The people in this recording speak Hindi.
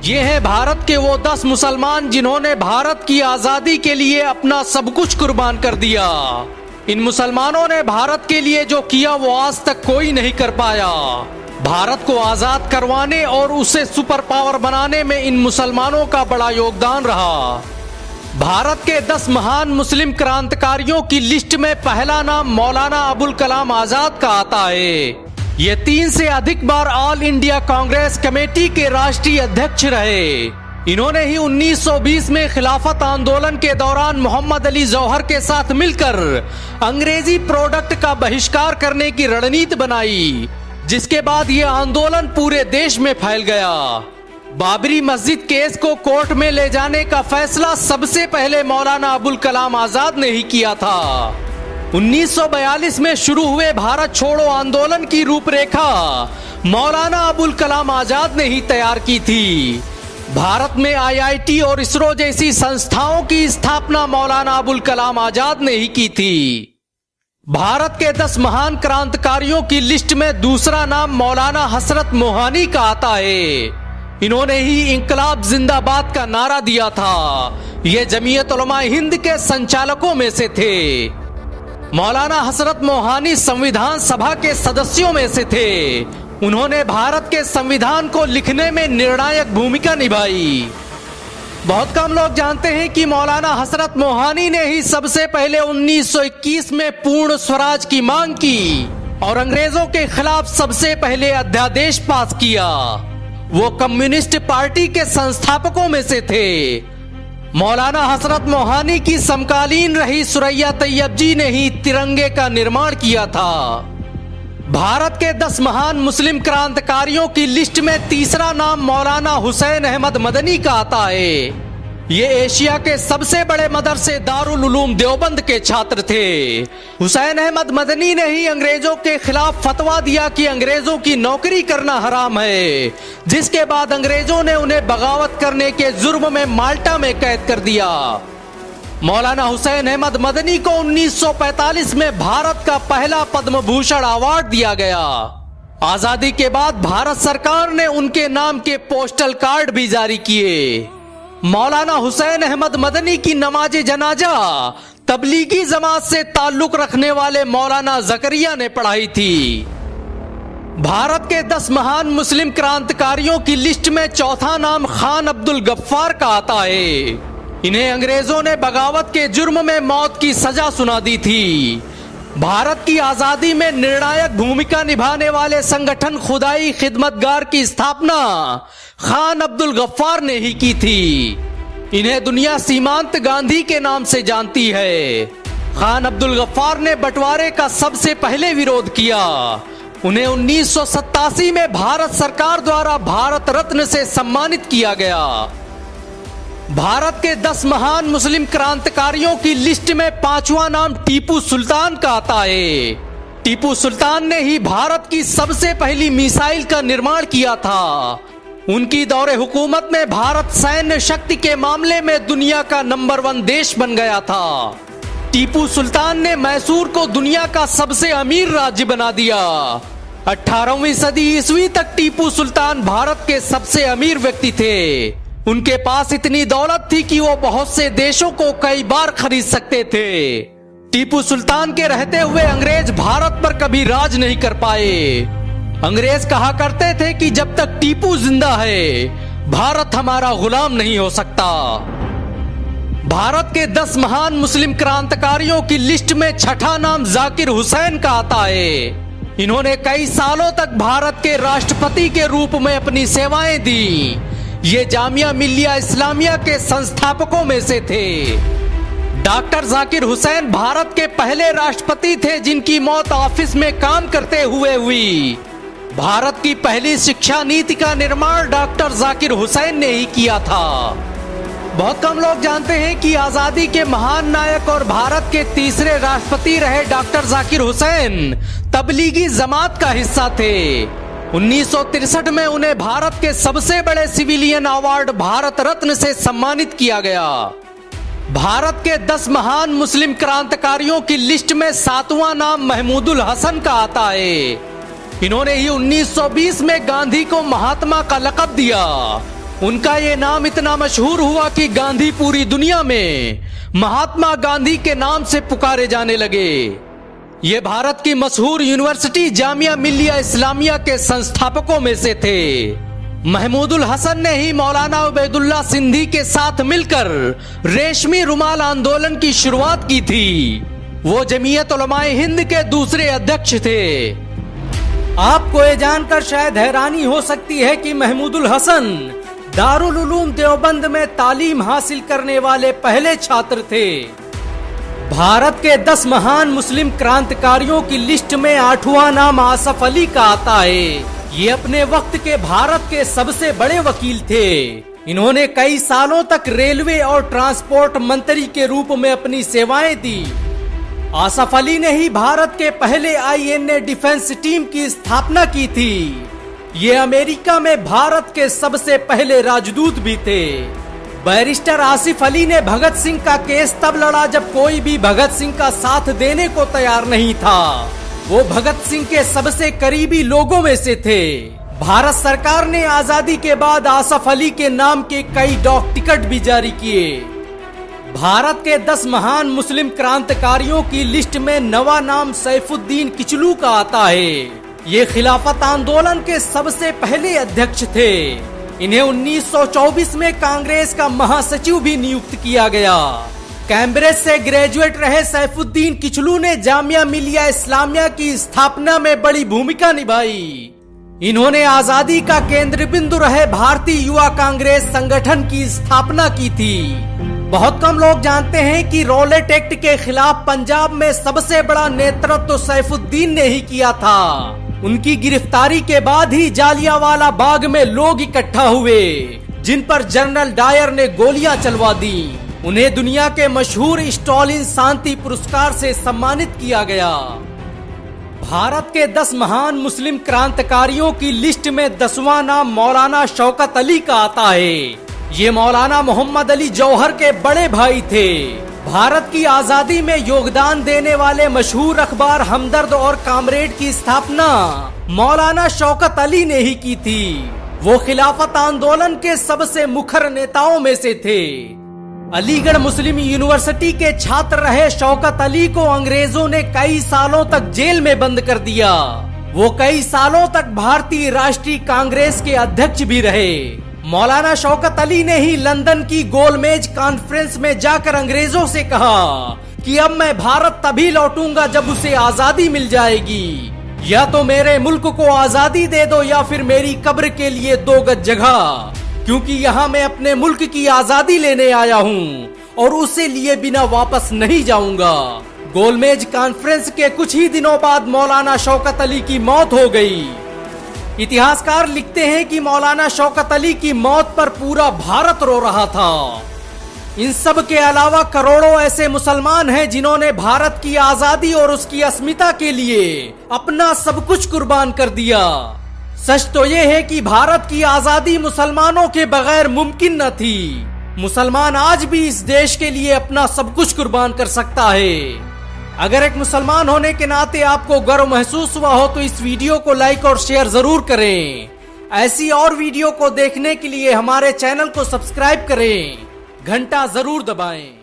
ये है भारत के वो 10 मुसलमान जिन्होंने भारत की आजादी के लिए अपना सब कुछ कुर्बान कर दिया। इन मुसलमानों ने भारत के लिए जो किया वो आज तक कोई नहीं कर पाया। भारत को आजाद करवाने और उसे सुपर पावर बनाने में इन मुसलमानों का बड़ा योगदान रहा। भारत के 10 महान मुस्लिम क्रांतिकारियों की लिस्ट में पहला नाम मौलाना अबुल कलाम आजाद का आता है। ये 3 से अधिक बार ऑल इंडिया कांग्रेस कमेटी के राष्ट्रीय अध्यक्ष रहे। इन्होंने ही 1920 में खिलाफत आंदोलन के दौरान मोहम्मद अली जौहर के साथ मिलकर अंग्रेजी प्रोडक्ट का बहिष्कार करने की रणनीति बनाई, जिसके बाद ये आंदोलन पूरे देश में फैल गया। बाबरी मस्जिद केस को कोर्ट में ले जाने का फैसला सबसे पहले मौलाना अबुल कलाम आजाद ने ही किया था। 1942 में शुरू हुए भारत छोड़ो आंदोलन की रूपरेखा मौलाना अबुल कलाम आजाद ने ही तैयार की थी। भारत में आईआईटी और इसरो जैसी संस्थाओं की स्थापना मौलाना अबुल कलाम आजाद ने ही की थी। भारत के 10 महान क्रांतिकारियों की लिस्ट में दूसरा नाम मौलाना हसरत मोहानी का आता है। इन्होंने ही इंकलाब जिंदाबाद का नारा दिया था। ये जमीयत उलमा हिंद के संचालकों में से थे। मौलाना हसरत मोहानी संविधान सभा के सदस्यों में से थे। उन्होंने भारत के संविधान को लिखने में निर्णायक भूमिका निभाई। बहुत कम लोग जानते हैं कि मौलाना हसरत मोहानी ने ही सबसे पहले 1921 में पूर्ण स्वराज की मांग की और अंग्रेजों के खिलाफ सबसे पहले अध्यादेश पास किया। वो कम्युनिस्ट पार्टी के संस्थापकों में से थे। मौलाना हसरत मोहानी की समकालीन रही सुरैया तैयब जी ने ही तिरंगे का निर्माण किया था। भारत के 10 महान मुस्लिम क्रांतिकारियों की लिस्ट में तीसरा नाम मौलाना हुसैन अहमद मदनी का आता है। ये एशिया के सबसे बड़े मदरसे दारुल उलूम देवबंद के छात्र थे। हुसैन अहमद मदनी ने ही अंग्रेजों के खिलाफ फतवा दिया कि अंग्रेजों की नौकरी करना हराम है, जिसके बाद अंग्रेजों ने उन्हें बगावत करने के जुर्म में माल्टा में कैद कर दिया। मौलाना हुसैन अहमद मदनी को 1945 में भारत का पहला पद्म भूषण अवार्ड दिया गया। आजादी के बाद भारत सरकार ने उनके नाम के पोस्टल कार्ड भी जारी किए। मौलाना हुसैन अहमद मदनी की नमाज जनाजा तबलीगी जमात से ताल्लुक रखने वाले मौलाना जकरिया ने पढ़ाई थी। भारत के 10 महान मुस्लिम क्रांतिकारियों की लिस्ट में चौथा नाम खान अब्दुल गफ्फार का आता है। इन्हें अंग्रेजों ने बगावत के जुर्म में मौत की सजा सुना दी थी। भारत की आजादी में निर्णायक भूमिका निभाने वाले संगठन खुदाई खिदमतगार की स्थापना खान अब्दुल गफ्फार ने ही की थी। इन्हें दुनिया सीमांत गांधी के नाम से जानती है। खान अब्दुल गफ्फार ने बंटवारे का सबसे पहले विरोध किया। उन्हें 1987 में भारत सरकार द्वारा भारत रत्न से सम्मानित किया गया। भारत के 10 महान मुस्लिम क्रांतिकारियों की लिस्ट में 5वां नाम टीपू सुल्तान का आता है। टीपू सुल्तान ने ही भारत की सबसे पहली मिसाइल का निर्माण किया था। उनकी दौरे हुकूमत में भारत सैन्य शक्ति के मामले में दुनिया का नंबर 1 देश बन गया था। टीपू सुल्तान ने मैसूर को दुनिया का सबसे अमीर राज्य बना दिया। 18वीं सदी ईस्वी तक टीपू सुल्तान भारत के सबसे अमीर व्यक्ति थे। उनके पास इतनी दौलत थी कि वो बहुत से देशों को कई बार खरीद सकते थे। टीपू सुल्तान के रहते हुए अंग्रेज भारत पर कभी राज नहीं कर पाए। अंग्रेज कहा करते थे कि जब तक टीपू जिंदा है, भारत हमारा गुलाम नहीं हो सकता। भारत के 10 महान मुस्लिम क्रांतिकारियों की लिस्ट में छठा नाम जाकिर हुसैन का आता है। इन्होंने कई सालों तक भारत के राष्ट्रपति के रूप में अपनी सेवाएं दी। ये जामिया मिल्लिया इस्लामिया के संस्थापकों में से थे। डॉक्टर जाकिर हुसैन भारत के पहले राष्ट्रपति थे जिनकी मौत ऑफिस में काम करते हुए हुई। भारत की पहली शिक्षा नीति का निर्माण डॉक्टर जाकिर हुसैन ने ही किया था। बहुत कम लोग जानते हैं कि आजादी के महान नायक और भारत के तीसरे राष्ट्रपति रहे डॉक्टर जाकिर हुसैन तबलीगी जमात का हिस्सा थे। 1963 में उन्हें भारत के सबसे बड़े सिविलियन अवार्ड भारत रत्न से सम्मानित किया गया। भारत के 10 महान मुस्लिम क्रांतिकारियों की लिस्ट में 7वां नाम महमूदुल हसन का आता है। इन्होंने ही 1920 में गांधी को महात्मा का लक़ब दिया। उनका ये नाम इतना मशहूर हुआ कि गांधी पूरी दुनिया में महात्मा गांधी के नाम से पुकारे जाने लगे। ये भारत की मशहूर यूनिवर्सिटी जामिया मिल्लिया इस्लामिया के संस्थापकों में से थे। महमूदुल हसन ने ही मौलाना उबैदुल्ला सिंधी के साथ मिलकर रेशमी रुमाल आंदोलन की शुरुआत की थी। वो जमीयत उलमाए हिंद के दूसरे अध्यक्ष थे। आपको ये जानकर शायद हैरानी हो सकती है कि महमूदुल हसन दारुल उलूम देवबंद में तालीम हासिल करने वाले पहले छात्र थे। भारत के 10 महान मुस्लिम क्रांतिकारियों की लिस्ट में 8वां नाम आसफ अली का आता है। ये अपने वक्त के भारत के सबसे बड़े वकील थे। इन्होंने कई सालों तक रेलवे और ट्रांसपोर्ट मंत्री के रूप में अपनी सेवाएं दी। आसफ अली ने ही भारत के पहले INA डिफेंस टीम की स्थापना की थी। ये अमेरिका में भारत के सबसे पहले राजदूत भी थे। बैरिस्टर आसिफ अली ने भगत सिंह का केस तब लड़ा जब कोई भी भगत सिंह का साथ देने को तैयार नहीं था। वो भगत सिंह के सबसे करीबी लोगों में से थे। भारत सरकार ने आजादी के बाद आसफ अली के नाम के कई डाक टिकट भी जारी किए। भारत के 10 महान मुस्लिम क्रांतिकारियों की लिस्ट में 9वां नाम सैफुद्दीन किचलू का आता है। ये खिलाफत आंदोलन के सबसे पहले अध्यक्ष थे। इन्हें 1924 में कांग्रेस का महासचिव भी नियुक्त किया गया। कैम्ब्रिज से ग्रेजुएट रहे सैफुद्दीन किचलू ने जामिया मिल्लिया इस्लामिया की स्थापना में बड़ी भूमिका निभाई। इन्होंने आजादी का केंद्र बिंदु रहे भारतीय युवा कांग्रेस संगठन की स्थापना की थी। बहुत कम लोग जानते हैं कि रॉलेट एक्ट के खिलाफ पंजाब में सबसे बड़ा नेतृत्व तो सैफुद्दीन ने ही किया था। उनकी गिरफ्तारी के बाद ही जालियांवाला बाग में लोग इकट्ठा हुए, जिन पर जनरल डायर ने गोलियां चलवा दी। उन्हें दुनिया के मशहूर स्टॉलिन शांति पुरस्कार से सम्मानित किया गया। भारत के 10 महान मुस्लिम क्रांतिकारियों की लिस्ट में 10वां नाम मौलाना शौकत अली का आता है। ये मौलाना मोहम्मद अली जौहर के बड़े भाई थे। भारत की आजादी में योगदान देने वाले मशहूर अखबार हमदर्द और कामरेड की स्थापना मौलाना शौकत अली ने ही की थी। वो खिलाफत आंदोलन के सबसे मुखर नेताओं में से थे। अलीगढ़ मुस्लिम यूनिवर्सिटी के छात्र रहे शौकत अली को अंग्रेजों ने कई सालों तक जेल में बंद कर दिया। वो कई सालों तक भारतीय राष्ट्रीय कांग्रेस के अध्यक्ष भी रहे। मौलाना शौकत अली ने ही लंदन की गोलमेज कॉन्फ्रेंस में जाकर अंग्रेजों से कहा कि अब मैं भारत तभी लौटूंगा जब उसे आजादी मिल जाएगी। या तो मेरे मुल्क को आजादी दे दो या फिर मेरी कब्र के लिए 2 गज जगह, क्योंकि यहाँ मैं अपने मुल्क की आजादी लेने आया हूँ और उसे लिए बिना वापस नहीं जाऊंगा। गोलमेज कॉन्फ्रेंस के कुछ ही दिनों बाद मौलाना शौकत अली की मौत हो गई। इतिहासकार लिखते हैं कि मौलाना शौकत अली की मौत पर पूरा भारत रो रहा था। इन सब के अलावा करोड़ों ऐसे मुसलमान हैं जिन्होंने भारत की आजादी और उसकी अस्मिता के लिए अपना सब कुछ कुर्बान कर दिया। सच तो ये है कि भारत की आजादी मुसलमानों के बगैर मुमकिन न थी। मुसलमान आज भी इस देश के लिए अपना सब कुछ कुर्बान कर सकता है। अगर एक मुसलमान होने के नाते आपको गर्व महसूस हुआ हो तो इस वीडियो को लाइक और शेयर जरूर करें। ऐसी और वीडियो को देखने के लिए हमारे चैनल को सब्सक्राइब करें, घंटा जरूर दबाएं।